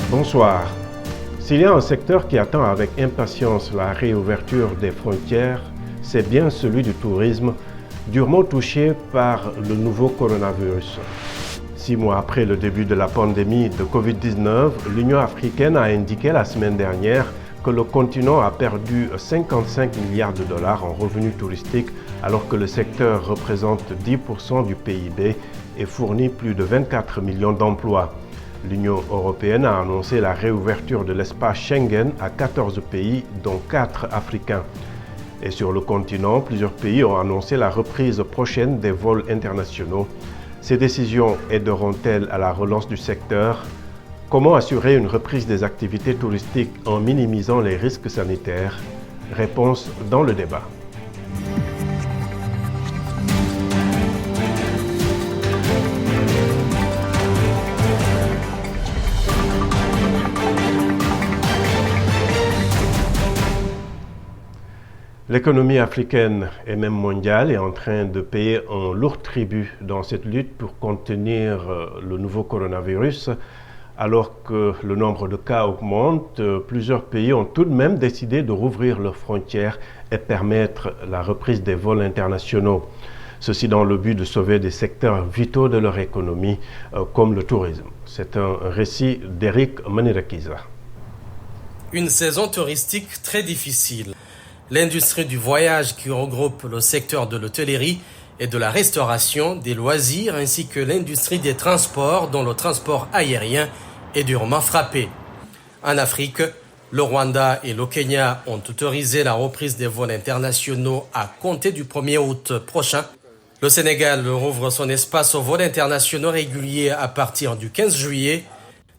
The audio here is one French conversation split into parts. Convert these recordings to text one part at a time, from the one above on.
Bonsoir. S'il y a un secteur qui attend avec impatience la réouverture des frontières, c'est bien celui du tourisme, durement touché par le nouveau coronavirus. 6 mois après le début de la pandémie de Covid-19, l'Union africaine a indiqué la semaine dernière que le continent a perdu 55 milliards de dollars en revenus touristiques alors que le secteur représente 10% du PIB et fournit plus de 24 millions d'emplois. L'Union européenne a annoncé la réouverture de l'espace Schengen à 14 pays, dont 4 africains. Et sur le continent, plusieurs pays ont annoncé la reprise prochaine des vols internationaux. Ces décisions aideront-elles à la relance du secteur? Comment assurer une reprise des activités touristiques en minimisant les risques sanitaires? Réponse dans le débat. L'économie africaine et même mondiale est en train de payer un lourd tribut dans cette lutte pour contenir le nouveau coronavirus. Alors que le nombre de cas augmente, plusieurs pays ont tout de même décidé de rouvrir leurs frontières et permettre la reprise des vols internationaux. Ceci dans le but de sauver des secteurs vitaux de leur économie, comme le tourisme. C'est un récit d'Eric Manirakiza. Une saison touristique très difficile. L'industrie du voyage qui regroupe le secteur de l'hôtellerie et de la restauration, des loisirs ainsi que l'industrie des transports dont le transport aérien est durement frappé. En Afrique, le Rwanda et le Kenya ont autorisé la reprise des vols internationaux à compter du 1er août prochain. Le Sénégal rouvre son espace aux vols internationaux réguliers à partir du 15 juillet.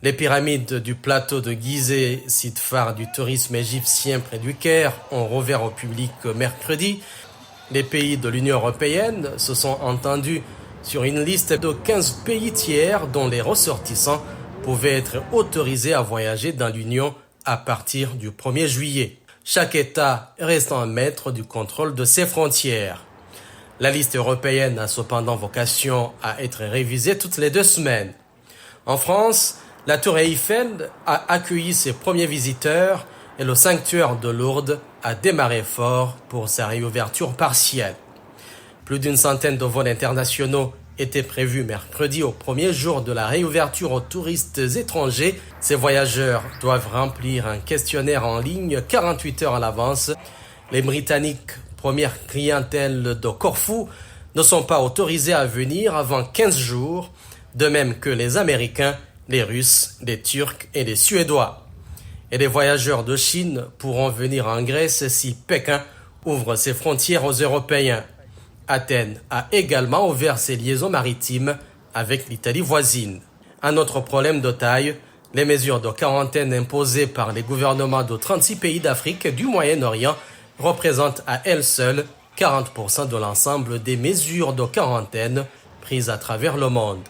Les pyramides du plateau de Gizeh, site phare du tourisme égyptien près du Caire, ont rouvert au public mercredi. Les pays de l'Union européenne se sont entendus sur une liste de 15 pays tiers dont les ressortissants pouvaient être autorisés à voyager dans l'Union à partir du 1er juillet. Chaque État restant maître du contrôle de ses frontières. La liste européenne a cependant vocation à être révisée toutes les 2 semaines. En France, la Tour Eiffel a accueilli ses premiers visiteurs et le sanctuaire de Lourdes a démarré fort pour sa réouverture partielle. Plus d'une centaine de vols internationaux étaient prévus mercredi au premier jour de la réouverture aux touristes étrangers. Ces voyageurs doivent remplir un questionnaire en ligne 48 heures à l'avance. Les Britanniques, première clientèle de Corfou, ne sont pas autorisés à venir avant 15 jours, de même que les Américains, les Russes, les Turcs et les Suédois. Et les voyageurs de Chine pourront venir en Grèce si Pékin ouvre ses frontières aux Européens. Athènes a également ouvert ses liaisons maritimes avec l'Italie voisine. Un autre problème de taille, les mesures de quarantaine imposées par les gouvernements de 36 pays d'Afrique et du Moyen-Orient représentent à elles seules 40% de l'ensemble des mesures de quarantaine prises à travers le monde.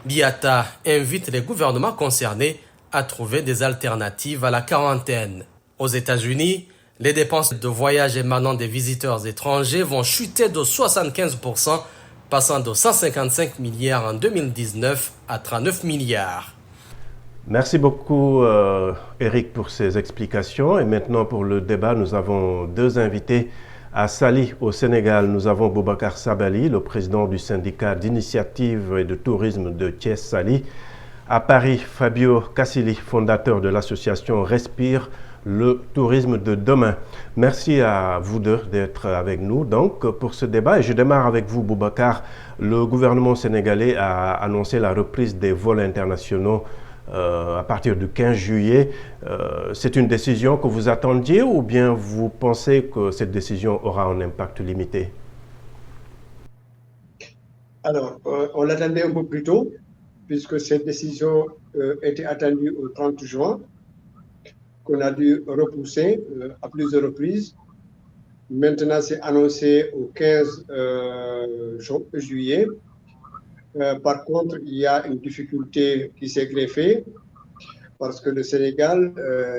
L'IATA invite les gouvernements concernés à trouver des alternatives à la quarantaine. Aux États-Unis, les dépenses de voyage émanant des visiteurs étrangers vont chuter de 75%, passant de 155 milliards en 2019 à 39 milliards. Merci beaucoup Eric pour ces explications. Et maintenant pour le débat, nous avons 2 invités. À Saly, au Sénégal, nous avons Boubacar Sabali, le président du syndicat d'initiative et de tourisme de Thiès-Saly. À Paris, Fabio Cassili, fondateur de l'association Respire, le tourisme de demain. Merci à vous deux d'être avec nous donc pour ce débat. Et je démarre avec vous, Boubacar. Le gouvernement sénégalais a annoncé la reprise des vols internationaux à partir du 15 juillet. C'est une décision que vous attendiez ou bien vous pensez que cette décision aura un impact limité? Alors, on l'attendait un peu plus tôt, puisque cette décision était attendue au 30 juin, qu'on a dû repousser à plusieurs reprises. Maintenant, c'est annoncé au 15 juillet. Par contre, il y a une difficulté qui s'est greffée parce que le Sénégal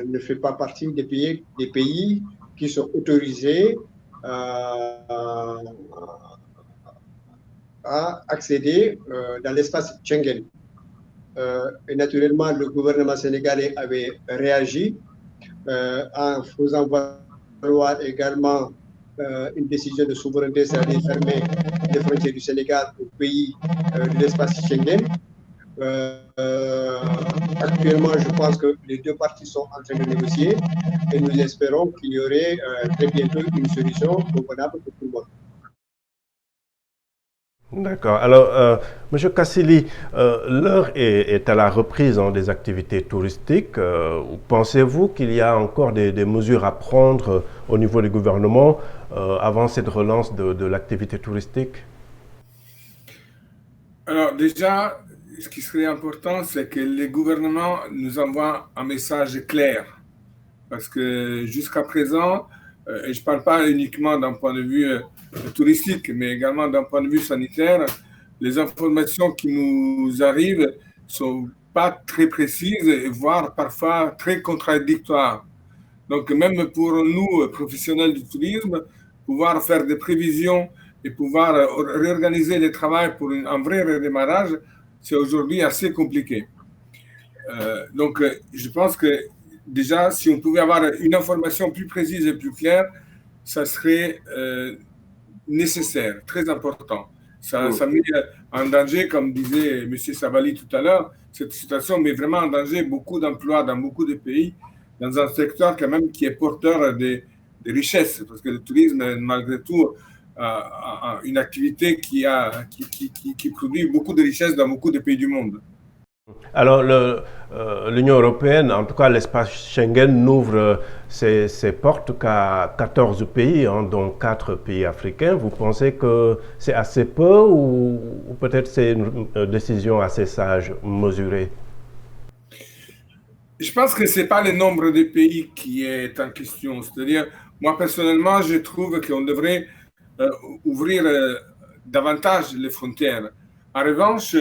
ne fait pas partie des pays qui sont autorisés à accéder dans l'espace Schengen. Et naturellement, le gouvernement sénégalais avait réagi en faisant valoir également une décision de souveraineté, c'est-à-dire fermer les frontières du Sénégal au pays de l'espace Schengen. Actuellement, je pense que les deux parties sont en train de négocier et nous espérons qu'il y aurait très bientôt une solution convenable pour tout le monde. D'accord. Alors, Monsieur Kassili, l'heure est à la reprise des activités touristiques. Pensez-vous qu'il y a encore des mesures à prendre au niveau du gouvernement avant cette relance de l'activité touristique? Alors déjà, ce qui serait important, c'est que les gouvernements nous envoient un message clair. Parce que jusqu'à présent, et je ne parle pas uniquement d'un point de vue touristique, mais également d'un point de vue sanitaire, les informations qui nous arrivent ne sont pas très précises, voire parfois très contradictoires. Donc même pour nous, professionnels du tourisme, pouvoir faire des prévisions et pouvoir réorganiser le travail pour un vrai redémarrage, c'est aujourd'hui assez compliqué. Donc je pense que déjà, si on pouvait avoir une information plus précise et plus claire, ça serait nécessaire, très important. Ça met en danger, comme disait M. Sabali tout à l'heure, cette situation met vraiment en danger beaucoup d'emplois dans beaucoup de pays, dans un secteur quand même qui est porteur de richesses, parce que le tourisme, malgré tout, une activité qui produit beaucoup de richesses dans beaucoup de pays du monde. Alors, l'Union européenne, en tout cas l'espace Schengen, n'ouvre ses portes qu'à 14 pays, dont 4 pays africains. Vous pensez que c'est assez peu ou peut-être c'est une décision assez sage, mesurée? Je pense que ce n'est pas le nombre de pays qui est en question. C'est-à-dire, moi personnellement, je trouve qu'on devrait ouvrir davantage les frontières. En revanche,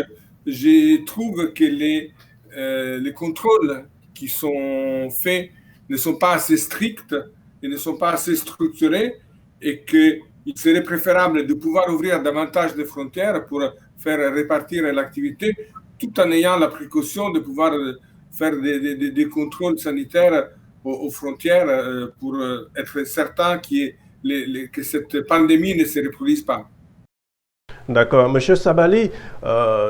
je trouve que les contrôles qui sont faits ne sont pas assez stricts et ne sont pas assez structurés et qu'il serait préférable de pouvoir ouvrir davantage de frontières pour faire répartir l'activité tout en ayant la précaution de pouvoir faire des contrôles sanitaires aux frontières pour être certain que cette pandémie ne se reproduise pas. D'accord. Monsieur Sabali,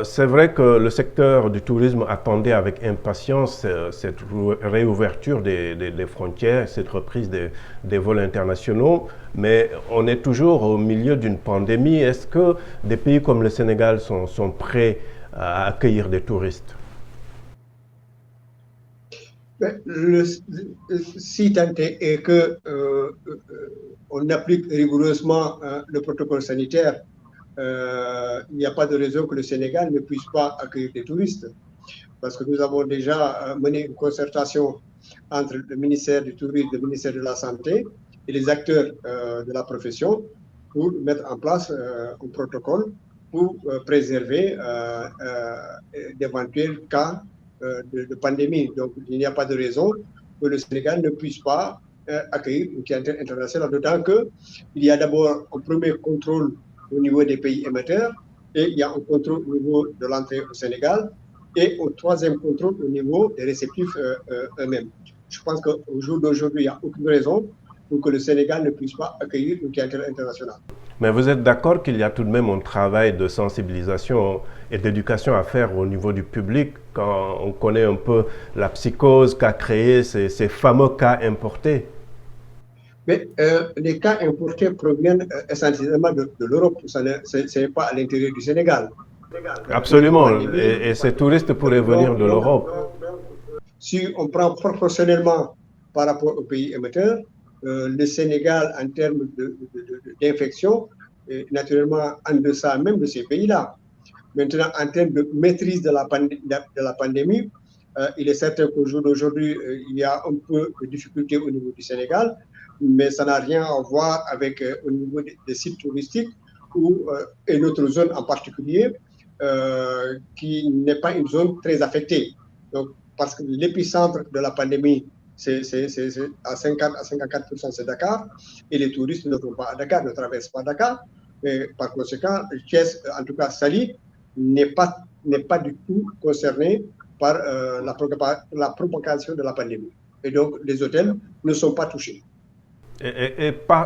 c'est vrai que le secteur du tourisme attendait avec impatience cette réouverture des frontières, cette reprise des vols internationaux, mais on est toujours au milieu d'une pandémie. Est-ce que des pays comme le Sénégal sont prêts à accueillir des touristes? Si tant est que on applique rigoureusement le protocole sanitaire, il n'y a pas de raison que le Sénégal ne puisse pas accueillir des touristes. Parce que nous avons déjà mené une concertation entre le ministère du Tourisme, le ministère de la Santé et les acteurs de la profession pour mettre en place un protocole pour préserver d'éventuels cas de pandémie. Donc, il n'y a pas de raison que le Sénégal ne puisse pas accueillir une clientèle internationale, d'autant qu'il y a d'abord un premier contrôle au niveau des pays émetteurs et il y a un contrôle au niveau de l'entrée au Sénégal et un troisième contrôle au niveau des réceptifs eux-mêmes. Je pense qu'au jour d'aujourd'hui, il n'y a aucune raison pour que le Sénégal ne puisse pas accueillir une clientèle internationale. Mais vous êtes d'accord qu'il y a tout de même un travail de sensibilisation et d'éducation à faire au niveau du public quand on connaît un peu la psychose qu'a créé ces fameux cas importés? Mais les cas importés proviennent essentiellement de l'Europe, ce n'est pas à l'intérieur du Sénégal. Absolument, et ces touristes pourraient venir de l'Europe. Si on prend proportionnellement par rapport aux pays émetteurs, le Sénégal, en termes d'infection, est naturellement en deçà même de ces pays-là. Maintenant, en termes de maîtrise de la pandémie, il est certain qu'au jour d'aujourd'hui, il y a un peu de difficultés au niveau du Sénégal, mais ça n'a rien à voir avec au niveau des sites touristiques ou une autre zone en particulier qui n'est pas une zone très affectée. Donc, parce que l'épicentre de la pandémie, c'est à 50 à 54%, c'est Dakar, et les touristes ne vont pas à Dakar, ne traversent pas Dakar. Et par conséquent, Thiès, en tout cas Sali, n'est pas du tout concerné par la propagation de la pandémie. Et donc, les hôtels ne sont pas touchés.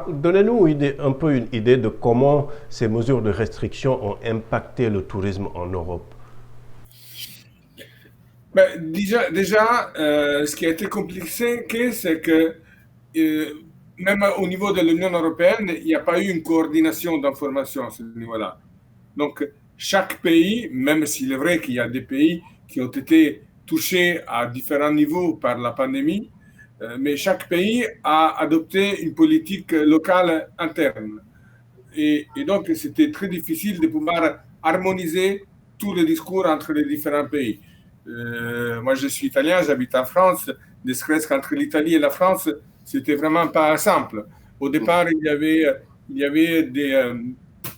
Donnez-nous un peu une idée de comment ces mesures de restriction ont impacté le tourisme en Europe. Ben, déjà ce qui a été compliqué, c'est que même au niveau de l'Union européenne, il n'y a pas eu une coordination d'information à ce niveau-là. Donc, chaque pays, même s'il est vrai qu'il y a des pays qui ont été touchés à différents niveaux par la pandémie, mais chaque pays a adopté une politique locale interne. Et donc, c'était très difficile de pouvoir harmoniser tous les discours entre les différents pays. Moi, je suis italien, j'habite en France. Ne serait-ce qu'entre l'Italie et la France, c'était vraiment pas simple. Au départ, il y avait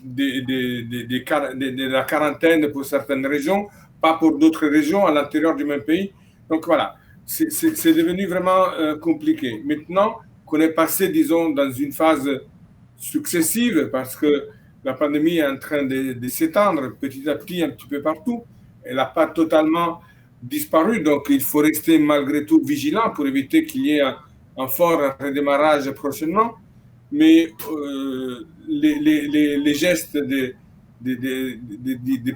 de la quarantaine pour certaines régions, pas pour d'autres régions à l'intérieur du même pays. Donc voilà, c'est devenu vraiment compliqué. Maintenant qu'on est passé, disons, dans une phase successive, parce que la pandémie est en train de s'étendre petit à petit un petit peu partout, elle n'a pas totalement disparu, donc il faut rester malgré tout vigilant pour éviter qu'il y ait un fort redémarrage prochainement. Mais les gestes de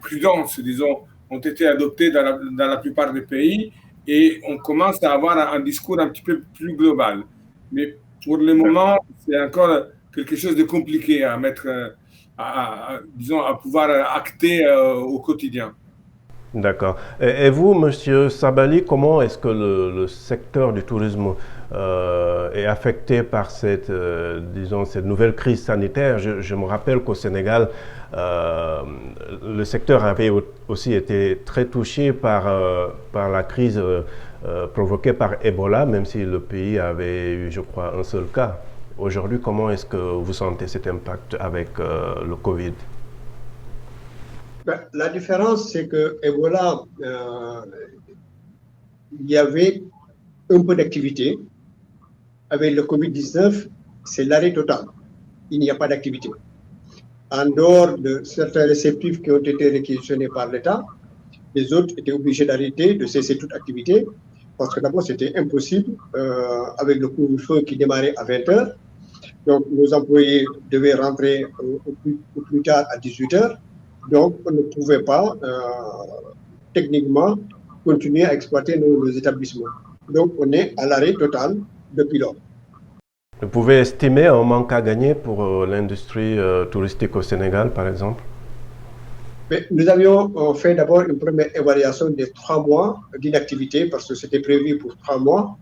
prudence, disons, ont été adoptés dans la plupart des pays et on commence à avoir un discours un petit peu plus global. Mais pour le moment, c'est encore quelque chose de compliqué à mettre, disons, à pouvoir acter au quotidien. D'accord. Et vous, Monsieur Sabali, comment est-ce que le secteur du tourisme est affecté par disons, cette nouvelle crise sanitaire? Je me rappelle qu'au Sénégal, le secteur avait aussi été très touché par la crise provoquée par Ebola, même si le pays avait eu, je crois, un seul cas. Aujourd'hui, comment est-ce que vous sentez cet impact avec le Covid? La différence, c'est que Ebola, il y avait un peu d'activité. Avec le Covid-19, c'est l'arrêt total. Il n'y a pas d'activité. En dehors de certains réceptifs qui ont été réquisitionnés par l'État, les autres étaient obligés d'arrêter, de cesser toute activité, parce que d'abord, c'était impossible avec le couvre-feu qui démarrait à 20 h. Donc, nos employés devaient rentrer au plus tard à 18 h. Donc, on ne pouvait pas techniquement continuer à exploiter nos établissements. Donc, on est à l'arrêt total depuis lors. Vous pouvez estimer un manque à gagner pour l'industrie touristique au Sénégal, par exemple? Mais nous avions fait d'abord une première évaluation des 3 mois d'inactivité, parce que c'était prévu pour 3 mois.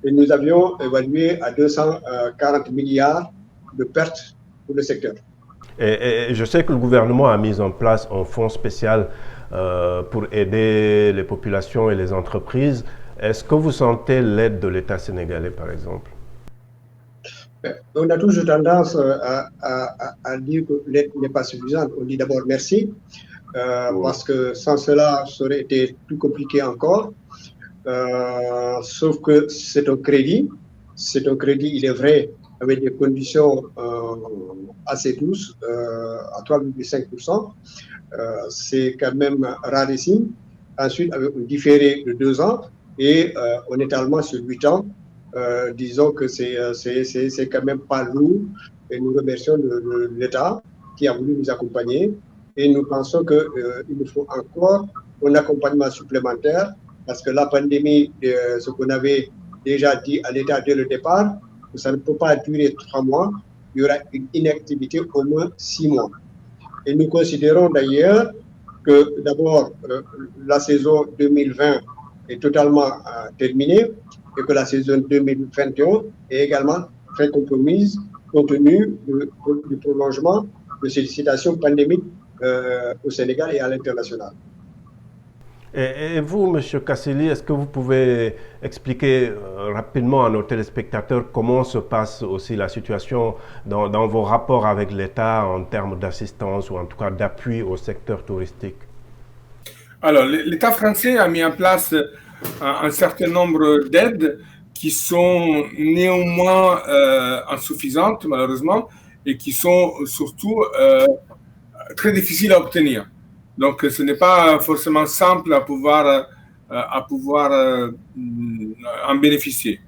Et nous avions évalué à 240 milliards de pertes pour le secteur. Et je sais que le gouvernement a mis en place un fonds spécial pour aider les populations et les entreprises. Est-ce que vous sentez l'aide de l'État sénégalais, par exemple? On a toujours tendance à dire que l'aide n'est pas suffisante. On dit d'abord merci, parce que sans cela, ça aurait été plus compliqué encore. Sauf que c'est un crédit. C'est un crédit, il est vrai, avec des conditions assez douces, à 3,5%. C'est quand même rarissime. Ensuite, avec un différé de 2 ans et en étalement sur 8 ans, disons que c'est quand même pas lourd. Et nous remercions l'État qui a voulu nous accompagner. Et nous pensons qu'il nous faut encore un accompagnement supplémentaire, parce que la pandémie, ce qu'on avait déjà dit à l'État dès le départ, ça ne peut pas durer 3 mois, il y aura une inactivité au moins 6 mois. Et nous considérons d'ailleurs que d'abord la saison 2020 est totalement terminée et que la saison 2021 est également très compromise compte tenu du prolongement de cette situation pandémique au Sénégal et à l'international. Et vous, M. Kassili, est-ce que vous pouvez expliquer rapidement à nos téléspectateurs comment se passe aussi la situation dans vos rapports avec l'État en termes d'assistance ou en tout cas d'appui au secteur touristique? Alors, l'État français a mis en place un certain nombre d'aides qui sont néanmoins insuffisantes, malheureusement, et qui sont surtout très difficiles à obtenir. Donc, ce n'est pas forcément simple à pouvoir à pouvoir en bénéficier.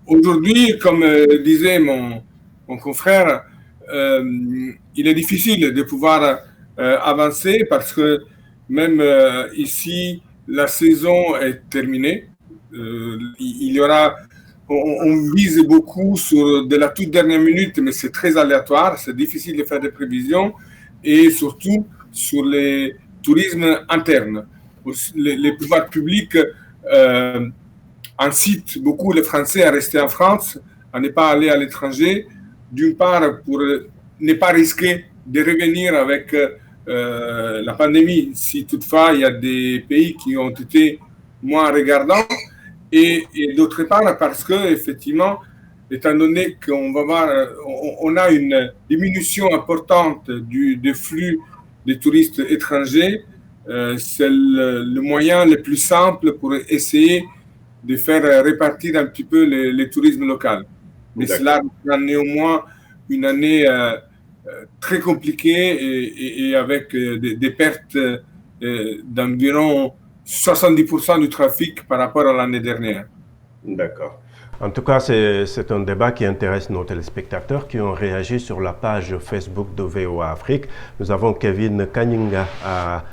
Aujourd'hui, comme disait mon confrère, il est difficile de pouvoir avancer parce que même ici, la saison est terminée. Il y aura, on vise beaucoup sur de la toute dernière minute, mais c'est très aléatoire, c'est difficile de faire des prévisions, et surtout sur les tourismes internes. Les pouvoirs publics incitent beaucoup les Français à rester en France, à ne pas aller à l'étranger, d'une part pour ne pas risquer de revenir avec la pandémie, si toutefois il y a des pays qui ont été moins regardants, et d'autre part parce que effectivement, étant donné qu'on va voir, on a une diminution importante des flux des touristes étrangers, c'est le moyen le plus simple pour essayer de faire répartir un petit peu les tourismes locaux. Mais cela sera néanmoins une année très compliquée et avec des pertes d'environ 70% du trafic par rapport à l'année dernière. D'accord. En tout cas, c'est un débat qui intéresse nos téléspectateurs qui ont réagi sur la page Facebook de VOA Afrique. Nous avons Kevin Kanyinga à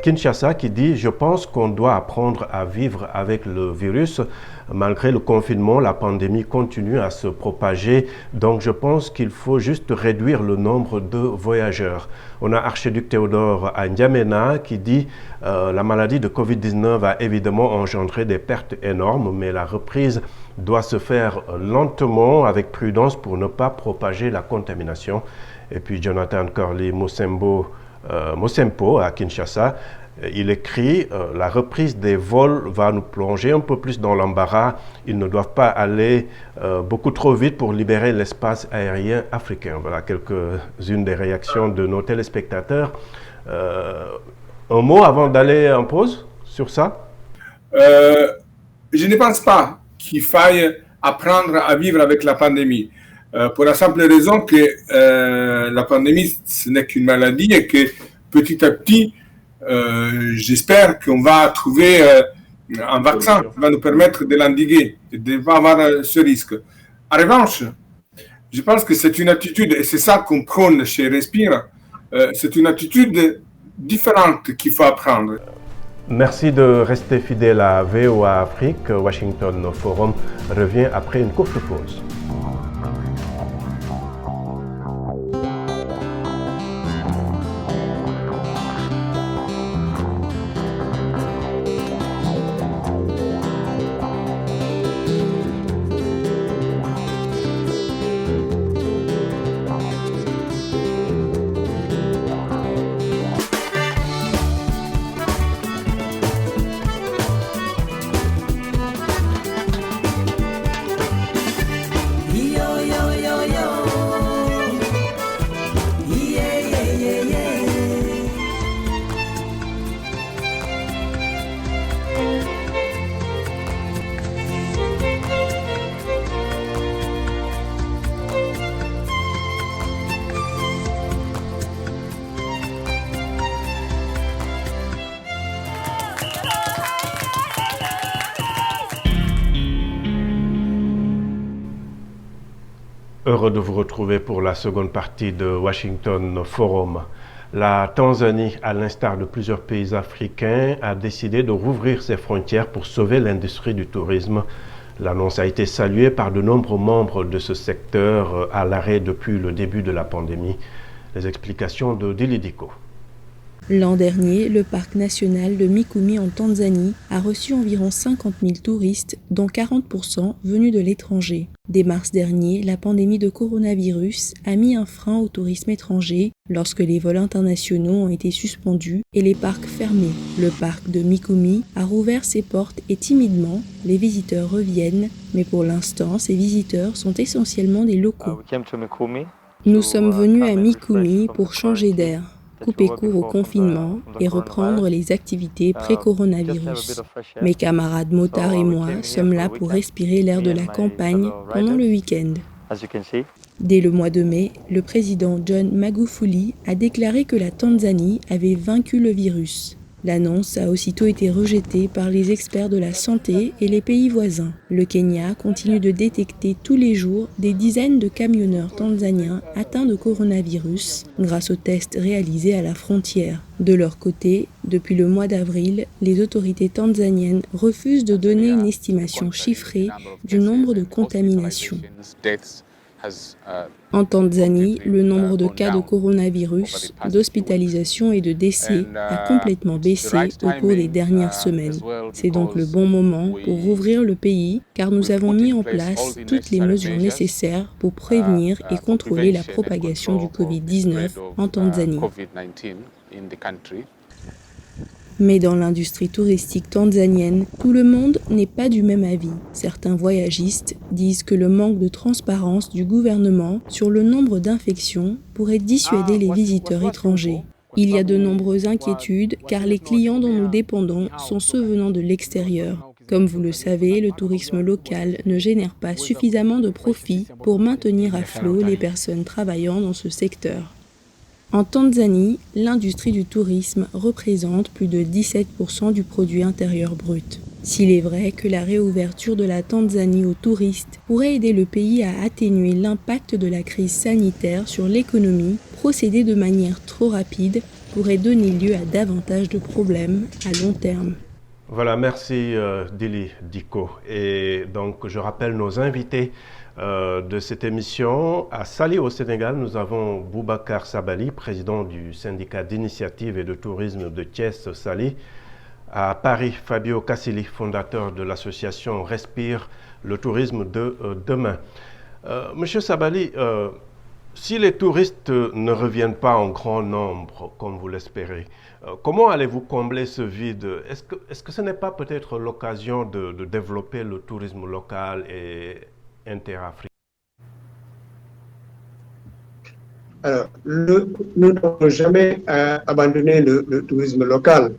Kinshasa qui dit « Je pense qu'on doit apprendre à vivre avec le virus. Malgré le confinement, la pandémie continue à se propager. Donc, je pense qu'il faut juste réduire le nombre de voyageurs. » On a Archiduc Théodore à N'Djamena qui dit « La maladie de Covid-19 a évidemment engendré des pertes énormes, mais la reprise doit se faire lentement, avec prudence pour ne pas propager la contamination. » Et puis Jonathan Corley Mosempo à Kinshasa, il écrit « La reprise des vols va nous plonger un peu plus dans l'embarras. Ils ne doivent pas aller beaucoup trop vite pour libérer l'espace aérien africain. » Voilà quelques-unes des réactions de nos téléspectateurs. Un mot avant d'aller en pause sur ça? Je ne pense pas qu'il faille apprendre à vivre avec la pandémie. Pour la simple raison que la pandémie, ce n'est qu'une maladie et que petit à petit, j'espère qu'on va trouver un vaccin qui va nous permettre de l'endiguer et de ne pas avoir ce risque. En revanche, je pense que c'est une attitude, et c'est ça qu'on prône chez Respire, c'est une attitude différente qu'il faut apprendre. Merci de rester fidèle à VOA Afrique. Washington Forum revient après une courte pause. Heureux de vous retrouver pour la seconde partie de Washington Forum. La Tanzanie, à l'instar de plusieurs pays africains, a décidé de rouvrir ses frontières pour sauver l'industrie du tourisme. L'annonce a été saluée par de nombreux membres de ce secteur à l'arrêt depuis le début de la pandémie. Les explications de Dilidiko. L'an dernier, le parc national de Mikumi en Tanzanie a reçu environ 50 000 touristes, dont 40% venus de l'étranger. Dès mars dernier, la pandémie de coronavirus a mis un frein au tourisme étranger lorsque les vols internationaux ont été suspendus et les parcs fermés. Le parc de Mikumi a rouvert ses portes et timidement, les visiteurs reviennent, mais pour l'instant, ces visiteurs sont essentiellement des locaux. Nous sommes venus à Mikumi pour changer d'air, couper court au confinement et reprendre les activités pré-coronavirus. Mes camarades motards et moi sommes là pour respirer l'air de la campagne pendant le week-end. Dès le mois de mai, le président John Magufuli a déclaré que la Tanzanie avait vaincu le virus. L'annonce a aussitôt été rejetée par les experts de la santé et les pays voisins. Le Kenya continue de détecter tous les jours des dizaines de camionneurs tanzaniens atteints de coronavirus grâce aux tests réalisés à la frontière. De leur côté, depuis le mois d'avril, les autorités tanzaniennes refusent de donner une estimation chiffrée du nombre de contaminations. En Tanzanie, le nombre de cas de coronavirus, d'hospitalisation et de décès a complètement baissé au cours des dernières semaines. C'est donc le bon moment pour rouvrir le pays car nous avons mis en place toutes les mesures nécessaires pour prévenir et contrôler la propagation du Covid-19 en Tanzanie. Mais dans l'industrie touristique tanzanienne, tout le monde n'est pas du même avis. Certains voyagistes disent que le manque de transparence du gouvernement sur le nombre d'infections pourrait dissuader les visiteurs étrangers. Il y a de nombreuses inquiétudes car les clients dont nous dépendons sont ceux venant de l'extérieur. Comme vous le savez, le tourisme local ne génère pas suffisamment de profits pour maintenir à flot les personnes travaillant dans ce secteur. En Tanzanie, l'industrie du tourisme représente plus de 17% du produit intérieur brut. S'il est vrai que la réouverture de la Tanzanie aux touristes pourrait aider le pays à atténuer l'impact de la crise sanitaire sur l'économie, procéder de manière trop rapide pourrait donner lieu à davantage de problèmes à long terme. Voilà, merci Dili Diko. Et donc, je rappelle nos invités de cette émission. À Saly, au Sénégal, nous avons Boubacar Sabali, président du syndicat d'initiative et de tourisme de Thiès-Saly. À Paris, Fabio Cassili, fondateur de l'association Respire le tourisme de demain. Monsieur Sabali, si les touristes ne reviennent pas en grand nombre, comme vous l'espérez, comment allez-vous combler ce vide? Est-ce que ce n'est pas peut-être l'occasion de développer le tourisme local et interafricain? Alors, nous n'avons jamais abandonné le tourisme local,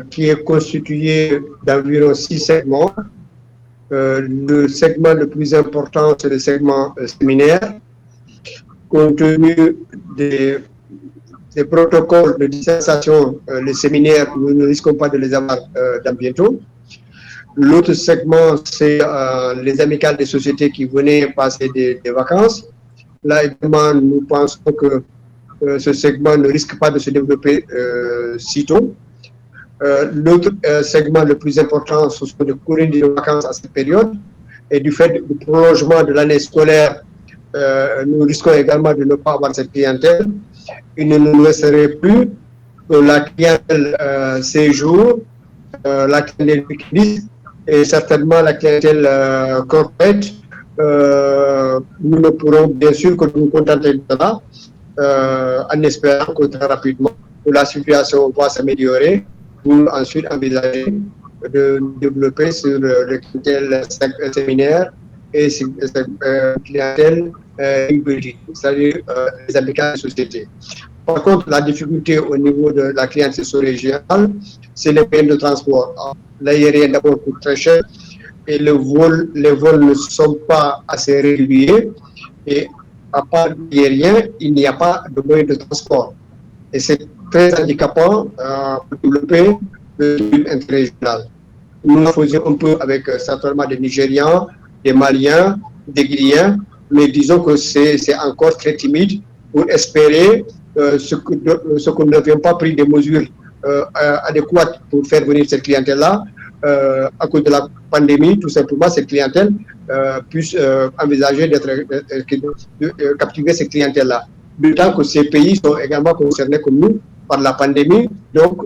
qui est constitué d'environ 6 segments. Le segment le plus important, c'est le segment séminaire. Compte tenu des protocoles de distanciation, les séminaires, nous ne risquons pas de les avoir dans bientôt. L'autre segment, c'est les amicales des sociétés qui venaient passer des vacances. Là, évidemment, nous pensons que ce segment ne risque pas de se développer sitôt. L'autre segment le plus important, ce sont les colonies de vacances à cette période. Et du fait du prolongement de l'année scolaire, nous risquons également de ne pas avoir cette clientèle. Il ne nous resterait plus que la clientèle séjour, la clientèle pique-nique et certainement la clientèle corporate. Nous ne pourrons bien sûr que nous contenter de là, en espérant que très rapidement la situation va s'améliorer pour ensuite envisager de développer sur le clientèle séminaire et clientèle hybride, c'est-à-dire les amicales de société. Par contre, la difficulté au niveau de la clientèle régionale, c'est les moyens de transport. L'aérien d'abord coûte très cher et les vols ne sont pas assez réguliers. Et à part l'aérien, il n'y a pas de moyens de transport. Et c'est très handicapant pour développer le tourisme interrégional. Nous le faisions un peu avec certainement des Nigérians, des Maliens, des Guinéens, mais disons que c'est encore très timide pour espérer ce que nous n'avions pas pris des mesures adéquates pour faire venir cette clientèle-là. À cause de la pandémie, tout simplement, cette clientèle puisse envisager de captiver cette clientèle-là. D'autant que ces pays sont également concernés comme nous par la pandémie, donc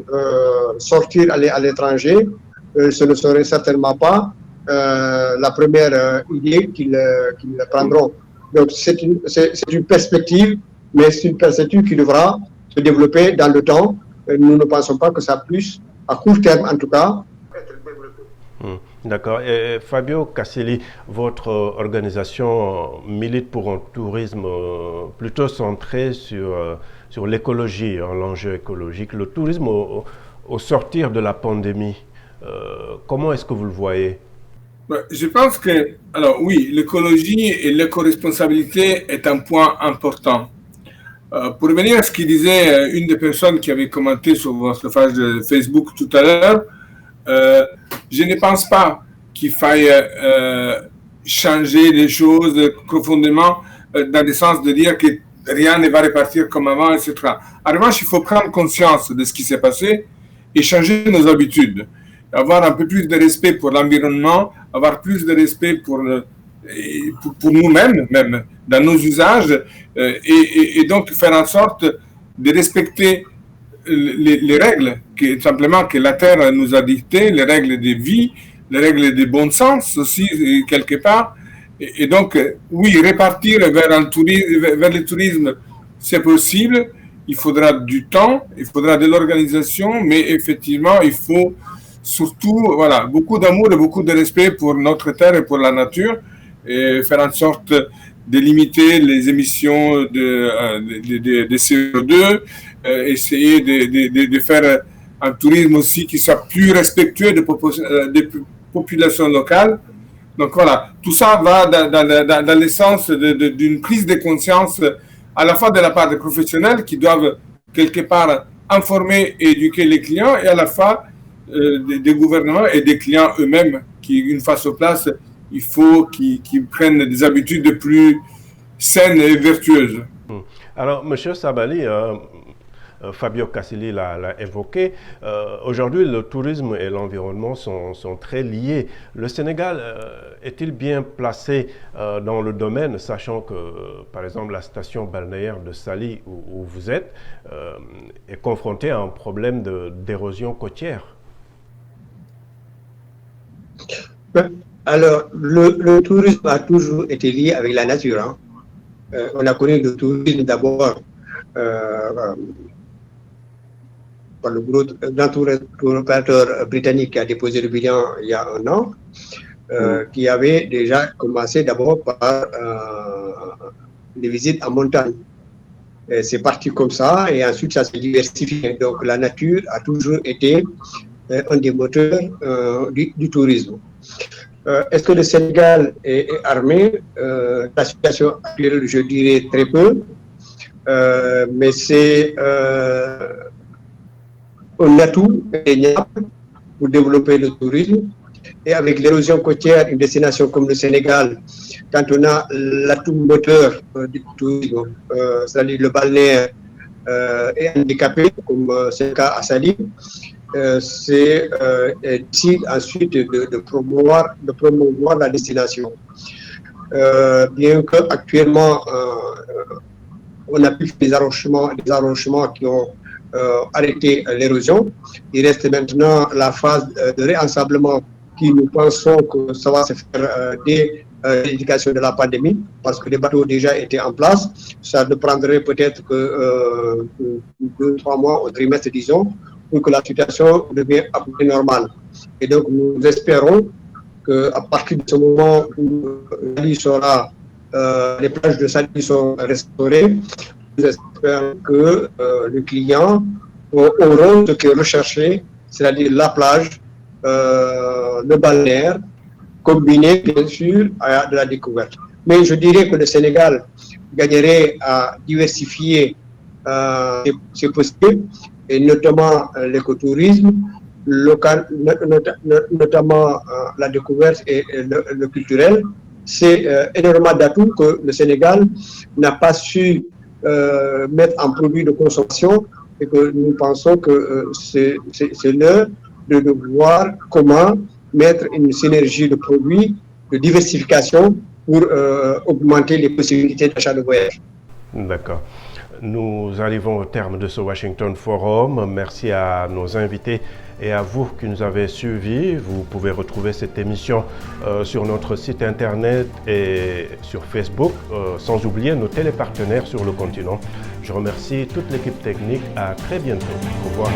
sortir à l'étranger, ce ne serait certainement pas la première idée qu'ils prendront. Donc c'est une perspective, mais c'est une perspective qui devra se développer dans le temps. Nous ne pensons pas que ça puisse, à court terme en tout cas, être développé. D'accord. Et Fabio Cassili, votre organisation milite pour un tourisme plutôt centré sur l'écologie, l'enjeu écologique. Le tourisme au sortir de la pandémie, comment est-ce que vous le voyez? Je pense que, alors oui, l'écologie et l'éco-responsabilité est un point important. Pour revenir à ce qu'il disait une des personnes qui avait commenté sur votre page de Facebook tout à l'heure, je ne pense pas qu'il faille changer les choses profondément dans le sens de dire que rien ne va repartir comme avant, etc. En revanche, il faut prendre conscience de ce qui s'est passé et changer nos habitudes. Avoir un peu plus de respect pour l'environnement, avoir plus de respect pour nous-mêmes, même dans nos usages, et donc faire en sorte de respecter les règles simplement que la Terre nous a dictées, les règles de vie, les règles de bon sens aussi, quelque part. Et donc, oui, repartir vers le tourisme, c'est possible. Il faudra du temps, il faudra de l'organisation, mais effectivement, il faut surtout beaucoup d'amour et beaucoup de respect pour notre Terre et pour la nature, et faire en sorte de limiter les émissions de CO2, essayer de faire un tourisme aussi qui soit plus respectueux des populations locales. Donc voilà, tout ça va dans le sens d'une prise de conscience à la fois de la part des professionnels qui doivent quelque part informer et éduquer les clients, et à la fois des gouvernements et des clients eux-mêmes qui, une fois sur place, il faut qu'ils prennent des habitudes plus saines et vertueuses. Alors, M. Sabali, Fabio Casselli l'a évoqué, aujourd'hui le tourisme et l'environnement sont très liés. Le Sénégal est-il bien placé dans le domaine, sachant que, par exemple, la station balnéaire de Saly, où vous êtes, est confrontée à un problème d'érosion côtière? Alors, le tourisme a toujours été lié avec la nature. Hein. On a connu le tourisme d'abord par le grand tour opérateur britannique qui a déposé le bilan il y a un an, qui avait déjà commencé d'abord par des visites en montagne. C'est parti comme ça, et ensuite ça s'est diversifié. Donc la nature a toujours été un des moteurs du tourisme. Est-ce que le Sénégal est armé? La situation actuelle, je dirais très peu, mais c'est un atout indéniable pour développer le tourisme. Et avec l'érosion côtière, une destination comme le Sénégal, quand on a l'atout moteur du tourisme, c'est-à-dire le balnéaire, est handicapé, comme c'est le cas à Saly, c'est difficile ensuite de promouvoir la destination. Bien qu'actuellement, on a pu faire des arrangements qui ont arrêté l'érosion, il reste maintenant la phase de réensablement qui, nous pensons que ça va se faire dès l'éducation de la pandémie, parce que les bateaux déjà étaient en place. Ça ne prendrait peut-être que 2-3 mois au trimestre, disons, pour que la situation devienne à peu près normale. Et donc, nous espérons qu'à partir de ce moment où les plages de Saly sont restaurées, nous espérons que les clients auront ce qui est recherché, c'est-à-dire la plage, le balnéaire, combiné bien sûr à de la découverte. Mais je dirais que le Sénégal gagnerait à diversifier ses possibilités, et notamment l'écotourisme, notamment la découverte et le culturel. C'est énormément d'atouts que le Sénégal n'a pas su mettre en produit de consommation, et que nous pensons que c'est l'heure de voir comment mettre une synergie de produits, de diversification pour augmenter les possibilités d'achat de voyage. D'accord. Nous arrivons au terme de ce Washington Forum. Merci à nos invités et à vous qui nous avez suivis. Vous pouvez retrouver cette émission sur notre site internet et sur Facebook, sans oublier nos télépartenaires sur le continent. Je remercie toute l'équipe technique. À très bientôt. Au revoir.